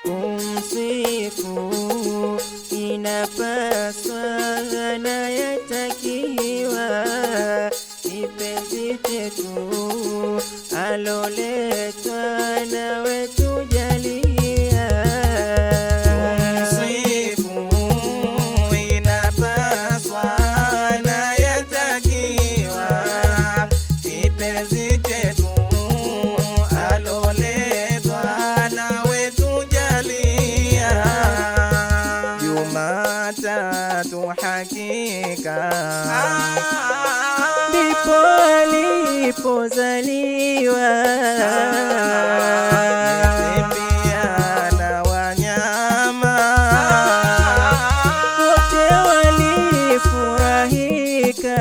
kumsifu inapaswa na yatakiwa, kipenzi chetu aloletwa nawe tujalia. Kumsifu inapaswa na yatakiwa, kipenzi chetu aloletwa nawe tujalia. Jumatatu hakika ndipo alipozaliwa, pia na wanyama wote walifurahika.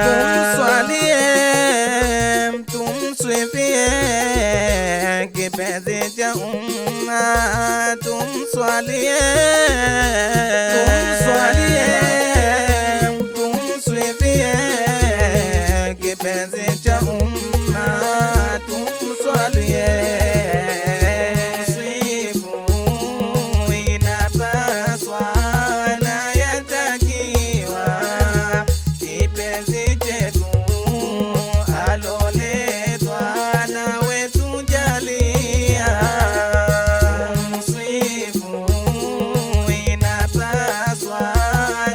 Tumswalie, tumsifie kipenzi cha umma. Tumswalie, tumsifie kipenzi cha umma. Tumswalie. Sifu inapaswa na yatakiwa, kipenzi chetu aloletwa nawe tujalia. Sifu inapaswa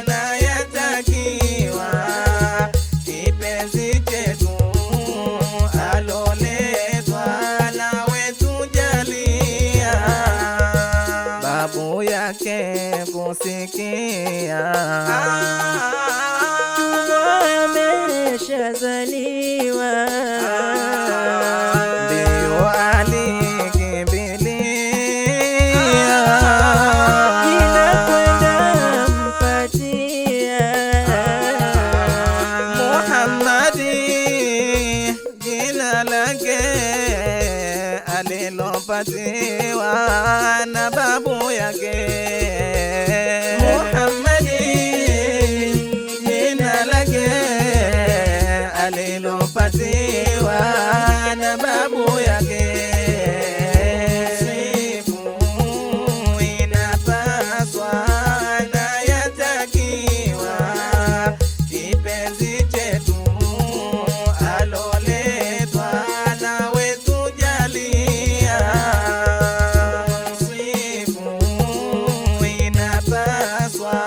na yatakiwa, kipenzi chetu aloletwa nawe tujalia. Babu yake kusikia ameshazaliwa, ndio alikimbilia inakwenda mpatia Muhammadi, jina lake alilopatiwa na babu yake. Muhammadi, jina lake alilopatiwa na babu yake. Sifu inapaswa na yatakiwa, kipenzi chetu aloletwa nawe tujalia. Sifu inapaswa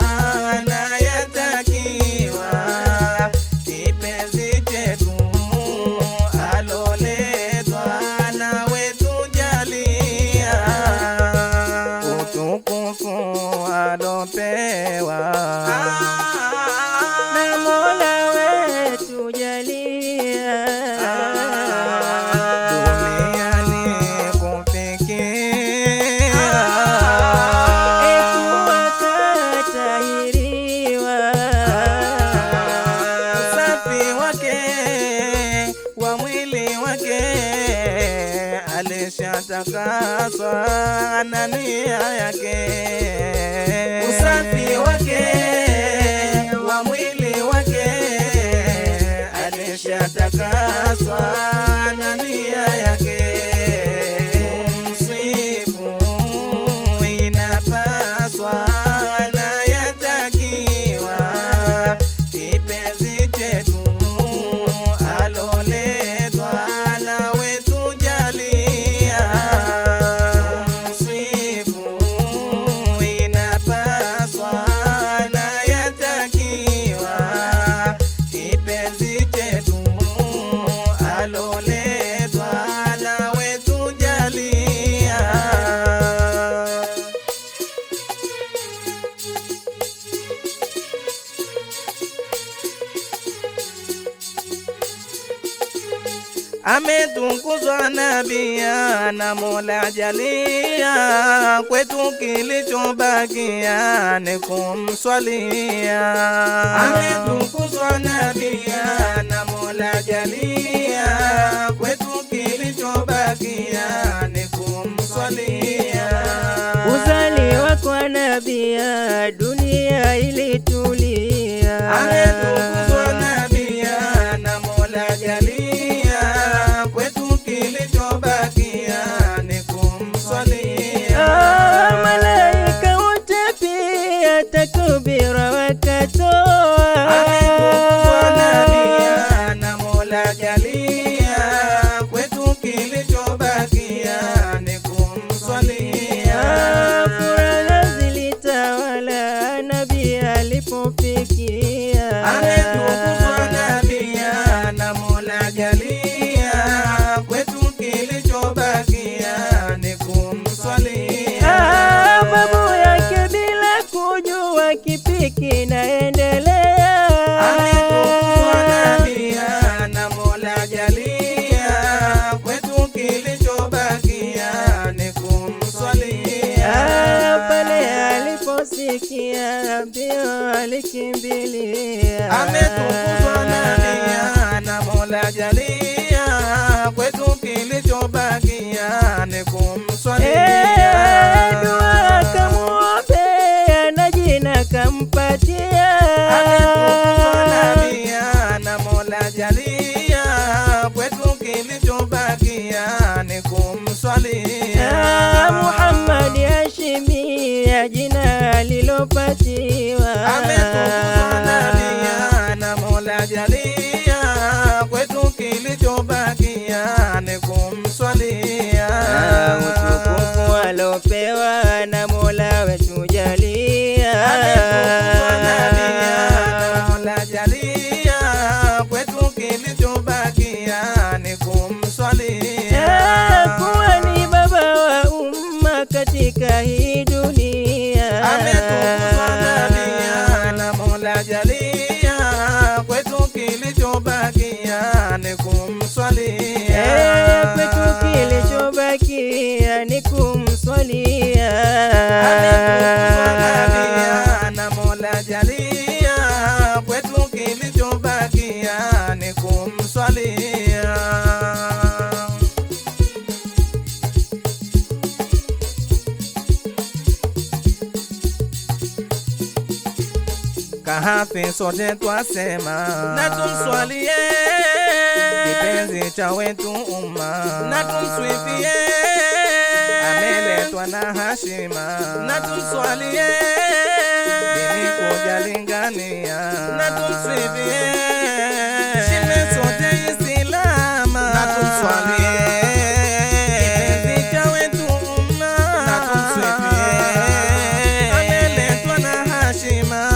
na yatakiwa, kipenzi chetu aloletwa nawe tujalia. Utukufu alopewa na Mola wetu jalia, duniani kufikia, ekuwa katahiriwa, usafi wake wa mwili wake alishatakaswa na nia yake. Usafi wake wa mwili wake alishatakaswa na nia yake. Kumsifu inapaswa na yatakiwa, kipenzi chetu aloletwa nawe tujalia. Kumsifu inapaswa na yatakiwa, kipenzi chetu aloletwa nawe tujalia. Ametukuzwa nabia na Mola jalia, kwetu kilichobakia ni kumswalia. Ametukuzwa nabia na Mola jalia, kwetu kilichobakia ni kumswalia. uzaliwa kwa nabia dunia ilitulia, Ametukuzwa nabia na Mola jalia, kwetu kilichobakia ni kumswalia. kilichobakia ni kumswalia. Babu yake bila kujua kipi kinaendelea, ametukuzwa nabia na Mola jalia, kwetu kilichobakia ni kumswalia. Pale aliposikia mbio alikimbilia, ametukuzwa nabia na Mola jalia, kwetu kilichobakia ni kumswalia. Dua akamuombea na jina kampatia, ametukuzwa nabia na Mola jalia, kwetu kilichobakia ni kumswalia. Muhammad Hashimia jina alilopatiwa, ametukuzwa nabia na Mola jalia, kwetu kilichobakia ni kumswalia. Utukufu alopewa na Mola wetu jalia, ametukuzwa nabia na Mola jalia, kwetu kilichobakia ni kumswalia. kuwa ni baba wa umma katika hii dunia, ametukuzwa nabia na Mola jalia, kwetu kilichobakia ni kumswalia. kwetu kilichobakia ni kumswalia. ametukuzwa nabia na Mola jalia, kwetu kilichobakia ni kumswalia. Kahafi sote twasema na tumswalie, kipenzi cha wetu umma na tumswifie, ameletwa na hashima na tumswalie, dini kujalingania na tumswifie, shime sote Islama na tumswalie, kipenzi cha wetu umma na tumswifie, ameletwa na hashima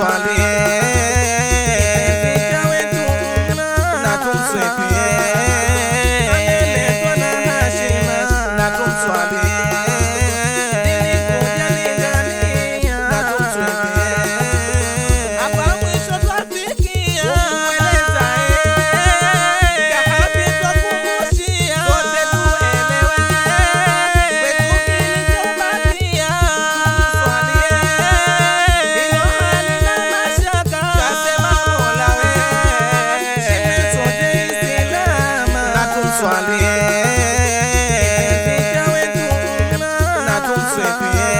tumswalie na tumsifie na tumswalie na tumsifie hapa mwisho twafikia kumweleza kahabi twakumbushia sote tuelewe kwetu kilichobakia tumswalie hilo halina mashaka kasema Mola we shime sote isilama na tumswalie kipenzi cha wetu na tumsifie